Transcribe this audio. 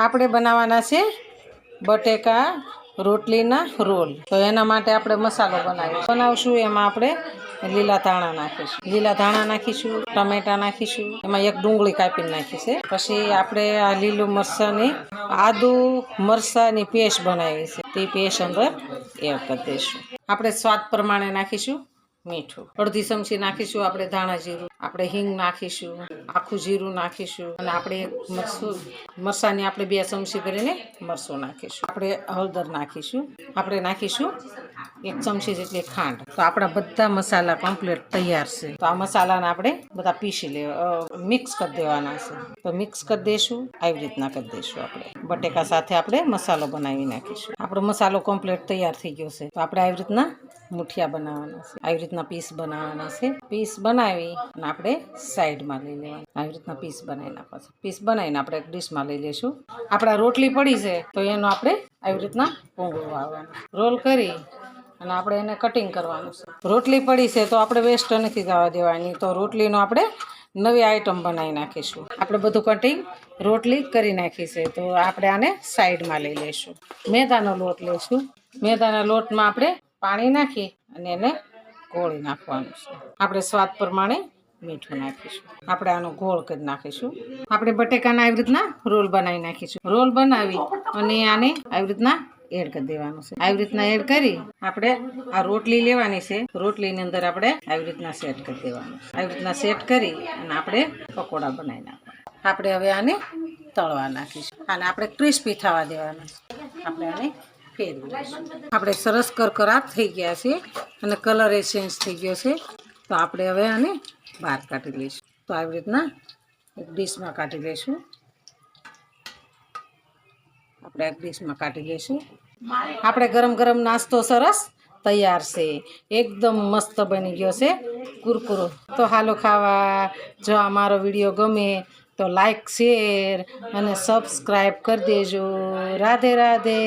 આપણે બનાવવાના છે બટેકા રોટલીના રોલ. તો એના માટે આપણે મસાલો બનાવશું. એમાં આપણે લીલા ધાણા નાખીશું, ટમેટા નાખીશું, એમાં એક ડુંગળી કાપીને નાખી છે. પછી આપણે આ લીલું મરચાંની આદુ મરચાંની પેસ્ટ બનાવી છે, તે પેસ્ટ અંદર એડ કરી દઈશું. આપણે સ્વાદ પ્રમાણે નાખીશું મીઠું, અડધી ચમચી નાખીશું આપણે ધાણા જીરું, આપણે હિંગ નાખીશું, આખું જીરું નાખીશું, અને આપણે મરચાંની આપણે 2 ચમચી ભરીને મરચું નાખીશું. આપણે હળદર નાખીશું, આપણે નાખીશું 1 ચમચી જેટલી ખાંડ. તો આપણા બધા મસાલા કમ્પ્લીટ તૈયાર છે. તો આ મસાલાને આપણે બધા પીસી મિક્સ કરી દેવાના છે. તો મિક્સ કરી દઈશું, આવી રીતના કરી દઈશું. આપણે બટેકા સાથે આપણે મસાલો બનાવી નાખીશું. આપણો મસાલો કમ્પ્લીટ તૈયાર થઈ ગયો છે. તો આપણે આવી રીતના મુઠિયા બનાવવાના છે, આવી રીતના પીસ બનાવવાના છે. પીસ બનાવી અને આપણે સાઈડમાં લઈ લેવાના. આવી રીતના પીસ બનાવી નાખવા છે. પીસ બનાવીને આપણે એક ડીશમાં લઈ લઈશું. આપણા રોટલી પડી છે તો એનો આપણે આવી રીતના પોંગળું આવવાનું રોલ કરી અને આપણે એને કટિંગ કરવાનું છે. રોટલી પડી છે તો આપણે વેસ્ટ નથી જવા દેવાની. તો રોટલીનો આપણે નવી આઈટમ બનાવી નાખીશું. આપણે બધું કટિંગ રોટલી કરી નાખી છે. તો આપણે આને સાઈડમાં લઈ લઈશું. મેદાનો લોટ લઈશું. મેદાના લોટમાં આપણે પાણી નાખી અને એને ગોળી નાખવાનું છે. આપણે સ્વાદ પ્રમાણે મીઠું નાખીશું. આપણે આનો ગોળ કરી નાખીશું. આપણે બટેકાના આવી રીતના રોલ બનાવી નાખીશું. રોલ બનાવી અને આને આવી રીતના એડ કરી દેવાનું છે. આવી રીતના એડ કરી આપણે આ રોટલી લેવાની છે. રોટલીની અંદર આપણે આવી રીતના સેટ કરી દેવાનું. આવી રીતના સેટ કરી અને આપણે પકોડા બનાવી નાખવાના. આપણે હવે આને તળવા નાખીશું. આને આપણે ક્રિસ્પી થવા દેવાના છે. આપણે આને ફેરવી લઈશું. આપણે સરસ કરકરાટ થઈ ગયા છે અને કલર એ ચેન્જ થઈ ગયો છે. તો આપણે હવે આને બહાર કાઢી લઈશું. તો આવી રીતના એક ડીશમાં કાઢી લઈશું. આપણે એક ડીશમાં કાઢી લઈશું. આપણે ગરમ ગરમ નાસ્તો સરસ તૈયાર છે. એકદમ મસ્ત બની ગયો છે, કુરકુરો. તો હાલો ખાવા. જો અમારો વિડીયો ગમે તો લાઈક શેર અને સબસ્ક્રાઈબ કરી દેજો. રાધે રાધે.